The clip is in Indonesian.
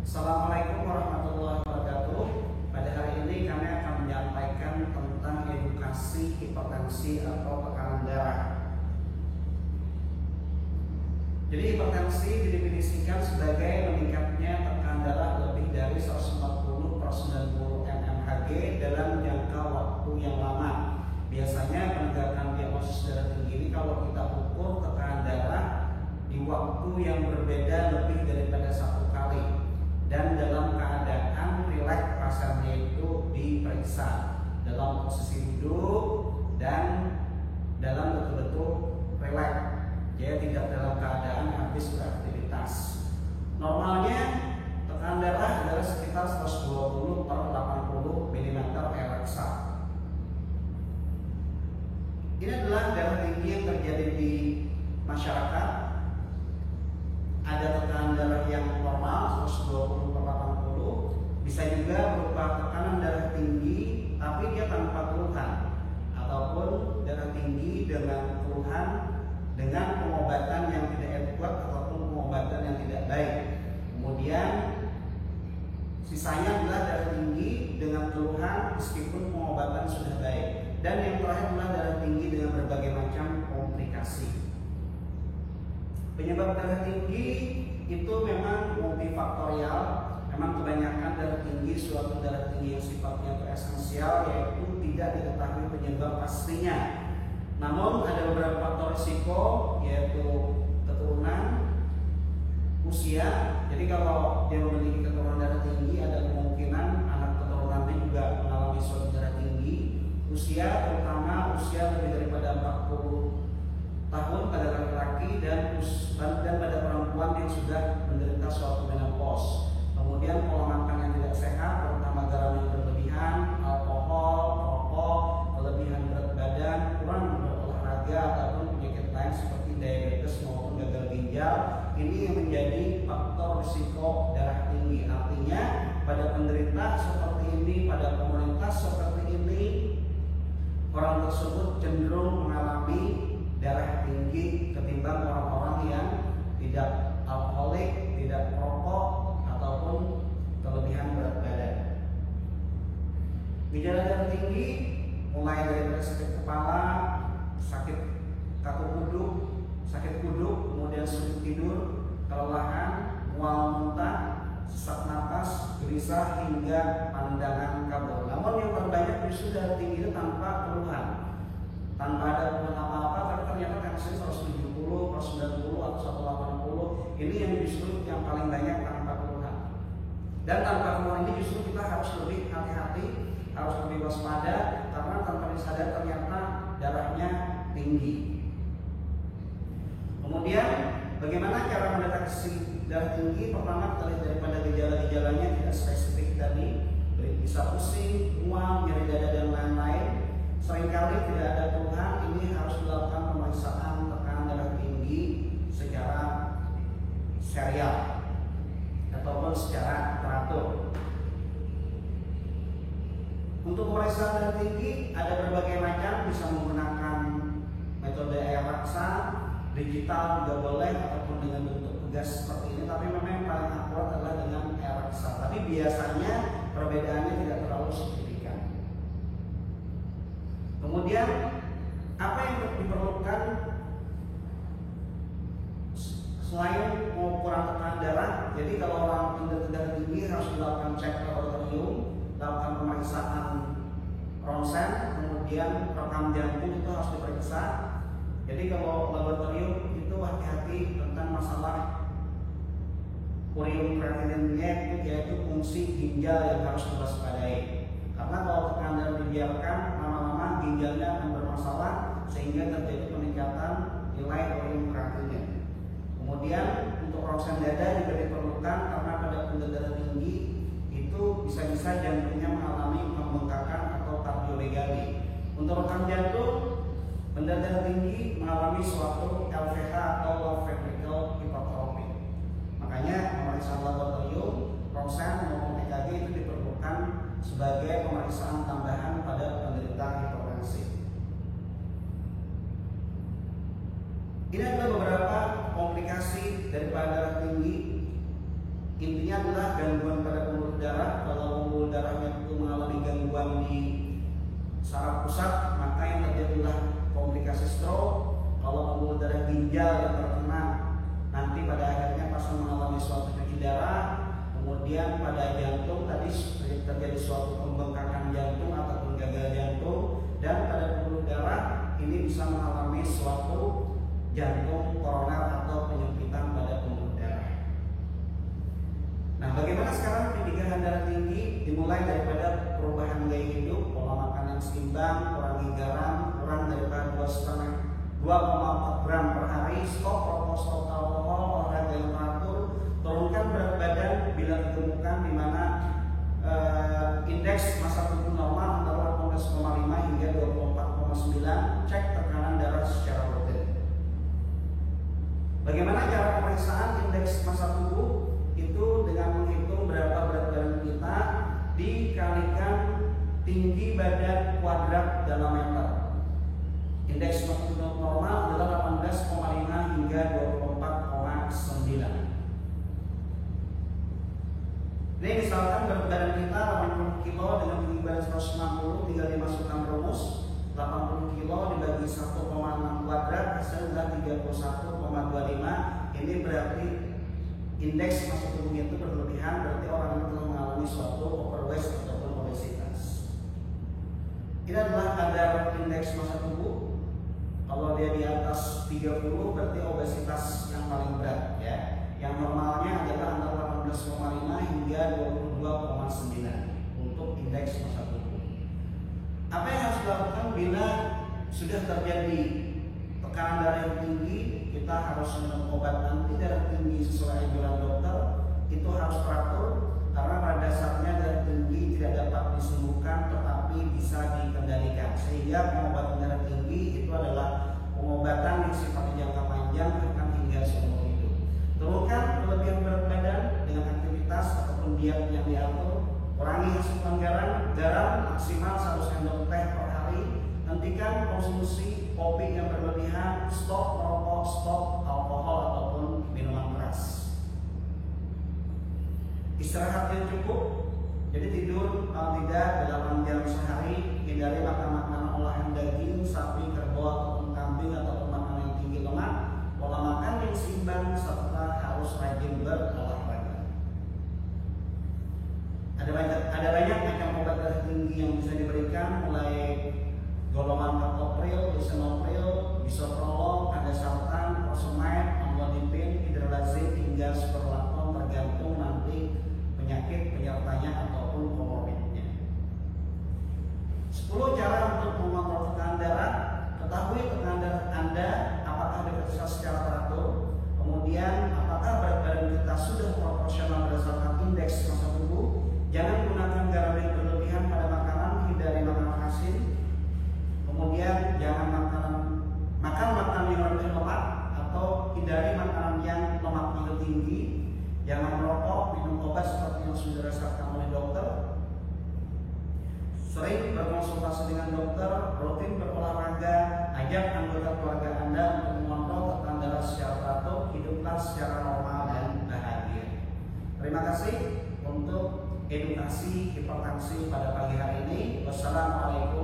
Assalamualaikum warahmatullahi wabarakatuh. Pada hari ini kami akan menyampaikan tentang edukasi hipertensi atau tekanan darah. Jadi hipertensi didefinisikan sebagai meningkatnya tekanan darah lebih dari 140/90 mmHg dalam jangka waktu yang lama. Biasanya penegakan diagnosis darah tinggi ini kalau kita ukur tekanan darah di waktu yang berbeda lebih daripada 1 kali. Dan dalam keadaan rileks pasiennya itu diperiksa dalam posisi duduk dan dalam betul-betul rileks, jadi tidak dalam keadaan habis beraktivitas. Normalnya tekanan darah adalah sekitar 120/80 mm reksa. Ini adalah darah tinggi yang terjadi di masyarakat. Ada tekanan darah yang normal 120/80, bisa juga berupa tekanan darah tinggi tapi dia tanpa keluhan, ataupun darah tinggi dengan keluhan dengan pengobatan yang tidak adekuat ataupun pengobatan yang tidak baik. Kemudian sisanya adalah darah tinggi dengan keluhan meskipun pengobatan sudah baik. Dan yang terakhir adalah darah tinggi dengan berbagai macam komplikasi. Penyebab darah tinggi itu memang multifaktorial. Memang kebanyakan darah tinggi, suatu darah tinggi yang sifatnya itu esensial, yaitu tidak diketahui penyebab pastinya. Namun ada beberapa faktor risiko, yaitu keturunan, usia. Jadi kalau dia memiliki keturunan darah tinggi, ada kemungkinan anak keturunannya juga mengalami suatu darah tinggi. Usia, terutama usia lebih daripada 40 tahun pada laki-laki dan pada perempuan yang sudah menderita suatu menopause. Kemudian pola makan yang tidak sehat, terutama garam yang berlebihan, alkohol, rokok, kelebihan berat badan, kurang berolahraga ataupun penyakit lain seperti diabetes maupun gagal ginjal, ini yang menjadi faktor risiko darah tinggi. Artinya pada penderita seperti ini, pada komunitas seperti ini, orang tersebut cenderung mengalami darah tinggi ketimbang orang-orang yang tidak alkoholik, tidak perokok, ataupun kelebihan berat badan. Gejala darah tinggi mulai dari sakit kepala, sakit kaku kuduk, sakit kuduk, kemudian sulit tidur, kelelahan, mual muntah, sesak napas, gelisah hingga pandangan kabur. Namun yang terbanyak justru darah tinggi itu tanpa keluhan, tanpa ada keluhan apa-apa, tapi ternyata tensi 170, 190 atau 180 ini yang justru yang paling banyak tanpa keluhan. Dan tanpa keluhan ini justru kita harus lebih hati-hati, harus lebih waspada, karena tanpa disadar ternyata darahnya tinggi. Kemudian bagaimana cara mendeteksi darah tinggi? Pertama, terlihat daripada gejala-gejalanya tidak spesifik tadi, bisa pusing, mual, nyeri dada dan lain-lain. Seringkali tidak ada keluhan, ini harus dilakukan pemeriksaan tekanan darah tinggi secara serial ataupun secara teratur. Untuk pemeriksaan darah tinggi ada berbagai macam, bisa menggunakan metode air raksa, digital juga boleh, ataupun dengan bentuk gas seperti ini. Tapi memang yang paling akurat adalah dengan air raksa. Tapi biasanya perbedaannya tidak terlalu signifikan. Kemudian apa yang diperlukan selain pengukuran tekanan darah? Jadi kalau orang penderita darah tinggi harus dilakukan cek laboratorium, lakukan pemeriksaan ronsen, kemudian rekam jantung itu harus diperiksa. Jadi kalau laboratorium itu hati-hati tentang masalah urium kreatininnya, yaitu fungsi ginjal yang harus diwaspadai. Karena kalau tekanan darah dibiarkan, lama-lama ginjalnya akan bermasalah sehingga terjadi peningkatan nilai urium kreatinin. Kemudian untuk ronsen dada juga diperlukan karena pada penderita darah tinggi itu bisa-bisa jantungnya mengalami pembengkakan atau kardiomegali. Untuk rekam jantung, penderita darah tinggi mengalami suatu LVH atau low ventricular hypertrophy. Makanya pemeriksaan laboratorium, ronsen maupun EKG itu diperlukan sebagai pemeriksaan tambahan pada penderita hipertensi. Ini adalah beberapa komplikasi daripada darah tinggi. intinya adalah gangguan pada pembuluh darah. Kalau pembuluh darahnya itu mengalami gangguan di saraf pusat, maka yang terjadi adalah komplikasi stroke. Kalau pembuluh darah ginjal yang terkena, nanti pada akhirnya pasien mengalami suatu cuci darah. Kemudian pada jantung tadi terjadi suatu pembengkakan jantung ataupun gagal jantung, dan pada pembuluh darah ini bisa mengalami suatu jantung koroner atau penyempitan pada pembuluh darah. Nah, bagaimana sekarang pencegahan darah tinggi? Dimulai daripada perubahan gaya hidup, pola makan yang seimbang, kurangi garam, kurang daripada 2,4 gram per hari, stop rokok, stop alkohol, olahraga yang teratur, turunkan berat badan bila ditemukan di mana indeks massa tubuh normal antara 18,5 hingga 24,9, cek tekanan darah secara rutin. Bagaimana cara pemeriksaan indeks massa tubuh? Itu dengan menghitung berapa berat badan kita dikalikan tinggi badan kuadrat dalam meter. Indeks massa tubuh normal adalah 18,5 hingga 24,9. Ini misalkan berat badan kita 80 kg dengan tinggi badan 160, tinggal dimasukkan rumus 80 kg dibagi 1,6 kuadrat hasilnya 31,25. Ini berarti indeks massa tubuhnya itu berlebihan, berarti orang itu telah mengalami suatu overweight ataupun obesitas. Ini adalah kadar indeks massa tubuh. Kalau dia di atas 30 berarti obesitas yang paling berat ya. Yang normalnya adalah antara 18,5 hingga 22,9 untuk indeks massa tubuh. Apa yang harus dilakukan bila sudah terjadi tekanan darah yang tinggi? Kita harus minum obat anti darah tinggi sesuai anjuran dokter. Itu harus teratur karena pada dasarnya darah tinggi tidak dapat disembuhkan tetapi bisa dikendalikan. Sehingga pengobatan darah tinggi itu adalah pengobatan yang sifatnya jangka panjang bahkan hingga seumur hidup. Turunkan kelebihan berat badan dengan aktivitas ataupun diet yang diatur. Kurangi asupan garam maksimal 1 sendok teh per hari. Hentikan konsumsi kopi yang berlebihan, stop merokok, stop alkohol ataupun minuman keras. Istirahat yang cukup, jadi tidur tidak 8 jam sehari. Hindari makan makanan olahan daging, sapi, kerbau ataupun kambing ataupun makanan yang tinggi lemak. Pola makan yang seimbang serta harus rajin berolahraga. Ada banyak macam obat darah tinggi yang bisa diberikan, mulai golongan captopril, lisinopril, bisoprolol, andesartan, prosamid, amlodipin, hidrolazid hingga spironolactone tergantung nanti penyakit penyertanya ataupun komorbidnya. 10 cara untuk mengontrol tekanan darah. Ketahui tekanan darah Anda apakah diperiksa secara teratur, kemudian apakah berat badan kita sudah proporsional berdasarkan indeks massa tubuh. Jangan gunakan garam yang berlebihan pada makanan, hindari makanan asin. Kemudian jangan makan makanan yang rendah lemak atau hindari makanan yang lemaknya tinggi. Jangan merokok, minum obat seperti yang sudah diresepkan oleh dokter. Sering berkonsultasi dengan dokter, rutin berolahraga, ajak anggota keluarga Anda untuk mengontrol tekanan darah secara teratur, hiduplah secara normal dan bahagia. Terima kasih untuk edukasi hipertensi pada pagi hari ini. Wassalamualaikum